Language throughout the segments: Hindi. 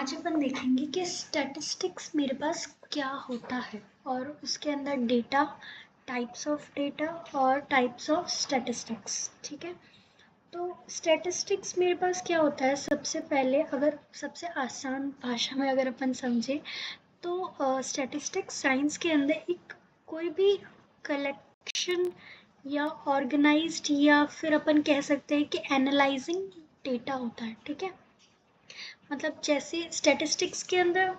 आज अपन देखेंगे कि स्टैटिस्टिक्स मेरे पास क्या होता है और उसके अंदर डेटा, टाइप्स ऑफ डेटा और टाइप्स ऑफ स्टैटिस्टिक्स। ठीक है, तो स्टैटिस्टिक्स मेरे पास क्या होता है। सबसे पहले अगर सबसे आसान भाषा में अगर अपन समझे तो स्टैटिस्टिक्स साइंस के अंदर एक कोई भी कलेक्शन या ऑर्गेनाइज्ड या फिर अपन कह सकते हैं कि एनालाइजिंग डेटा होता है। ठीक है, मतलब जैसे स्टैटिस्टिक्स के अंदर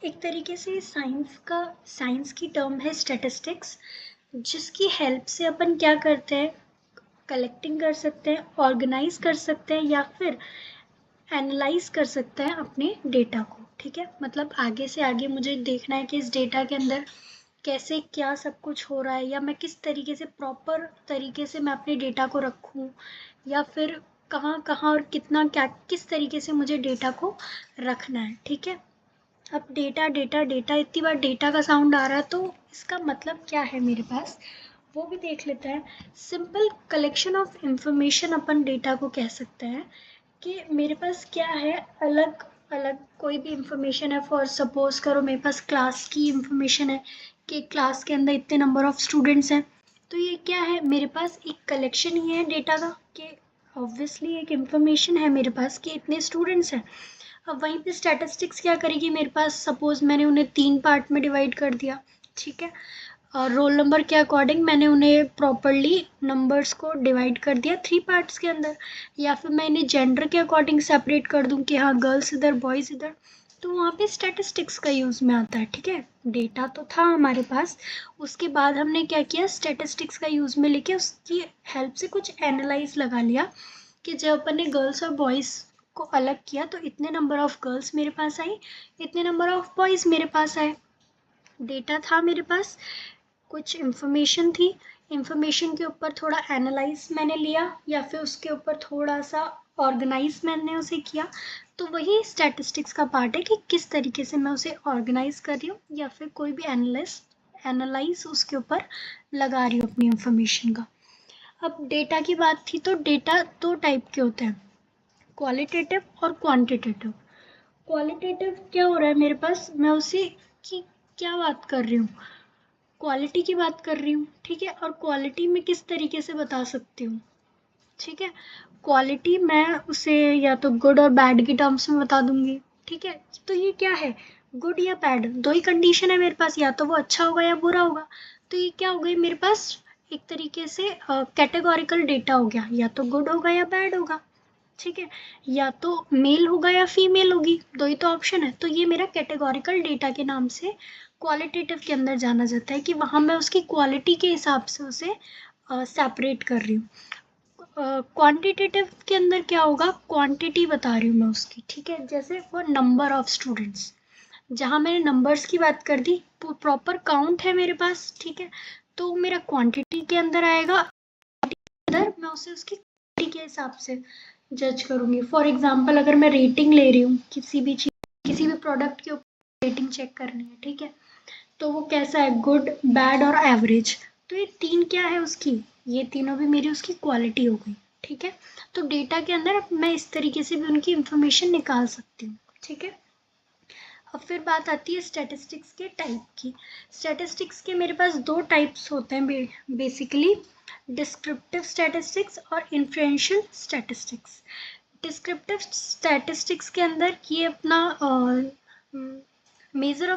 एक तरीके से साइंस की टर्म है स्टैटिस्टिक्स, जिसकी हेल्प से अपन क्या करते हैं, कलेक्टिंग कर सकते हैं, ऑर्गेनाइज कर सकते हैं या फिर एनालाइज कर सकते हैं अपने डेटा को। ठीक है, मतलब आगे से आगे मुझे देखना है कि इस डेटा के अंदर कैसे क्या सब कुछ हो रहा है, या मैं किस तरीके से प्रॉपर तरीके से मैं अपने डेटा को रखूं, या फिर कहाँ कहाँ और कितना क्या किस तरीके से मुझे डेटा को रखना है। ठीक है, अब डेटा डेटा डेटा इतनी बार डेटा का साउंड आ रहा है, तो इसका मतलब क्या है मेरे पास, वो भी देख लेते हैं। Simple collection of information upon data को कह सकते हैं कि मेरे पास क्या है, अलग अलग कोई भी इंफॉर्मेशन है। फॉर सपोज करो मेरे पास क्लास की इंफॉर्मेशन है कि क्लास के अंदर इतने नंबर ऑफ स्टूडेंट्स हैं, तो ये क्या है, मेरे पास एक कलेक्शन ही है डेटा का कि ऑब्वियसली एक इंफॉर्मेशन है मेरे पास कि इतने स्टूडेंट्स हैं। अब वहीं पे स्टैटिस्टिक्स क्या करेगी, मेरे पास सपोज मैंने उन्हें 3 पार्ट में डिवाइड कर दिया। ठीक है, और रोल नंबर के अकॉर्डिंग मैंने उन्हें प्रॉपरली नंबर्स को डिवाइड कर दिया 3 पार्ट्स के अंदर, या फिर मैं इन्हें जेंडर के अकॉर्डिंग सेपरेट कर दूं कि हाँ गर्ल्स इधर बॉयज़ इधर, तो वहाँ पे स्टैटिस्टिक्स का यूज़ में आता है। ठीक है, डेटा तो था हमारे पास, उसके बाद हमने क्या किया, स्टैटिस्टिक्स का यूज़ में लेके उसकी हेल्प से कुछ एनालाइज लगा लिया कि जब अपन ने गर्ल्स और बॉयज़ को अलग किया तो इतने नंबर ऑफ गर्ल्स मेरे पास आई, इतने नंबर ऑफ बॉयज़ मेरे पास आए। डेटा था मेरे पास, कुछ इन्फॉर्मेशन थी, इन्फॉर्मेशन के ऊपर थोड़ा एनालाइज मैंने लिया या फिर उसके ऊपर थोड़ा सा ऑर्गेनाइज मैंने उसे किया। तो वही स्टैटिस्टिक्स का पार्ट है कि किस तरीके से मैं उसे ऑर्गेनाइज कर रही हूँ या फिर कोई भी एनालाइज उसके ऊपर लगा रही हूँ अपनी इंफॉर्मेशन का। अब डेटा की बात थी, तो डेटा 2 टाइप के होते हैं, क्वालिटेटिव और क्वांटिटेटिव। क्वालिटेटिव क्या हो रहा है मेरे पास, मैं उसी की क्या बात कर रही हूँ, क्वालिटी की बात कर रही हूँ। ठीक है, और क्वालिटी मैं किस तरीके से बता सकती हूँ। ठीक है, क्वालिटी मैं उसे या तो गुड और बैड की टर्म्स में बता दूंगी। ठीक है, तो ये क्या है, गुड या बैड, दो ही कंडीशन है मेरे पास, या तो वो अच्छा होगा या बुरा होगा। तो ये क्या हो गई मेरे पास, एक तरीके से कैटेगोरिकल डेटा हो गया, या तो गुड होगा या बैड होगा। ठीक है, या तो मेल होगा या फीमेल होगी, दो ही तो ऑप्शन है। तो ये मेरा कैटेगोरिकल डेटा के नाम से क्वालिटेटिव के अंदर जाना जाता है कि वहाँ मैं उसकी क्वालिटी के हिसाब से उसे सेपरेट कर रही हूँ। क्वांटिटेटिव के अंदर क्या होगा, क्वांटिटी बता रही हूँ मैं उसकी। ठीक है, जैसे वो नंबर ऑफ स्टूडेंट्स, जहाँ मैंने नंबर्स की बात कर दी, प्रॉपर काउंट है मेरे पास। ठीक है, तो मेरा क्वांटिटी के अंदर आएगा, अंदर मैं उसे उसकी क्वालिटी के हिसाब से जज करूंगी। फॉर एग्जाम्पल अगर मैं रेटिंग ले रही हूँ किसी भी चीज, किसी भी प्रोडक्ट के ऊपर रेटिंग चेक करनी है, ठीक है, तो वो कैसा है, गुड, बैड और एवरेज। तो ये 3 क्या है उसकी, ये तीनों भी मेरी उसकी क्वालिटी हो गई। ठीक है, तो डेटा के अंदर मैं इस तरीके से भी उनकी इंफॉर्मेशन निकाल सकती हूँ। ठीक है, अब फिर बात आती है स्टैटिस्टिक्स के टाइप की। स्टैटिस्टिक्स के मेरे पास 2 टाइप्स होते हैं बेसिकली, डिस्क्रिप्टिव स्टैटिस्टिक्स और इन्फ्लुएंशियल स्टैटिस्टिक्स। डिस्क्रिप्टिव स्टैटिस्टिक्स के अंदर ये अपना मेजर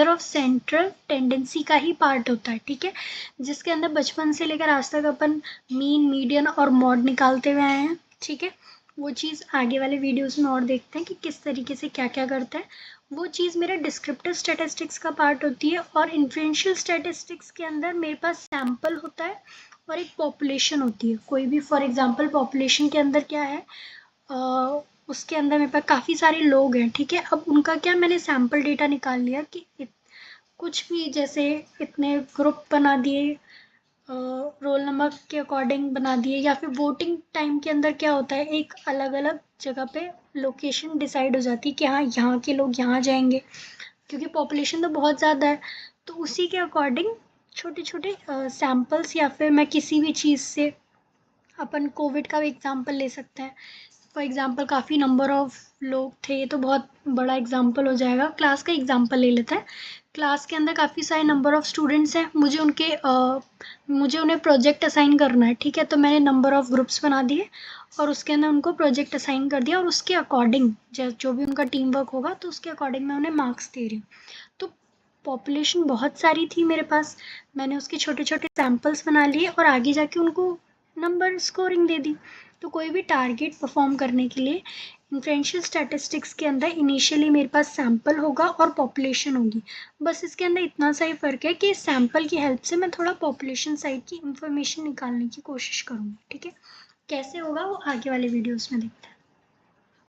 ऑफ सेंट्रल टेंडेंसी का ही पार्ट होता है। ठीक है, जिसके अंदर बचपन से लेकर आज तक अपन मीन, मीडियन और मॉड निकालते हुए आए हैं। ठीक है, वो चीज़ आगे वाले वीडियोस में और देखते हैं कि किस तरीके से क्या क्या करता है। वो चीज़ मेरा डिस्क्रिप्टिव स्टैटिस्टिक्स का पार्ट होती है। और इन्फ्लुएंशियल स्टैटिस्टिक्स के अंदर मेरे पास सैम्पल होता है और एक पॉपुलेशन होती है कोई भी। फॉर एग्जांपल पॉपुलेशन के अंदर क्या है, उसके अंदर मेरे पास काफ़ी सारे लोग हैं। ठीक है, अब उनका क्या, मैंने सैम्पल डेटा निकाल लिया कि कुछ भी, जैसे इतने ग्रुप बना दिए, रोल नंबर के अकॉर्डिंग बना दिए, या फिर वोटिंग टाइम के अंदर क्या होता है, एक अलग अलग जगह पे लोकेशन डिसाइड हो जाती है कि हाँ यहाँ के लोग यहाँ जाएंगे, क्योंकि पॉपुलेशन तो बहुत ज़्यादा है। तो उसी के अकॉर्डिंग छोटे छोटे सैम्पल्स, या फिर मैं किसी भी चीज़ से, अपन कोविड का भी एग्जाम्पल ले सकते हैं, फॉर एग्जांपल काफ़ी नंबर ऑफ लोग थे, तो बहुत बड़ा एग्जांपल हो जाएगा। क्लास का एग्जांपल ले लेते हैं। क्लास के अंदर काफ़ी सारे नंबर ऑफ स्टूडेंट्स हैं, मुझे उन्हें प्रोजेक्ट असाइन करना है, ठीक है। तो मैंने नंबर ऑफ ग्रुप्स बना दिए और उसके अंदर उनको प्रोजेक्ट असाइन कर दिया, और उसके अकॉर्डिंग जो भी उनका टीम वर्क होगा तो उसके अकॉर्डिंग मैं उन्हें मार्क्स दे रही हूँ। तो पॉपुलेशन बहुत सारी थी मेरे पास, मैंने उसके छोटे छोटे सैम्पल्स बना लिए और आगे जाके उनको नंबर स्कोरिंग दे दी। तो कोई भी टारगेट परफॉर्म करने के लिए इन्फ्रेंशियल स्टैटिस्टिक्स के अंदर इनिशियली मेरे पास सैम्पल होगा और पॉपुलेशन होगी। बस इसके अंदर इतना सा ही फ़र्क है कि सैम्पल की हेल्प से मैं थोड़ा पॉपुलेशन साइड की इंफॉर्मेशन निकालने की कोशिश करूँगी, ठीक है। कैसे होगा वो आगे वाले वीडियोस में देखते हैं।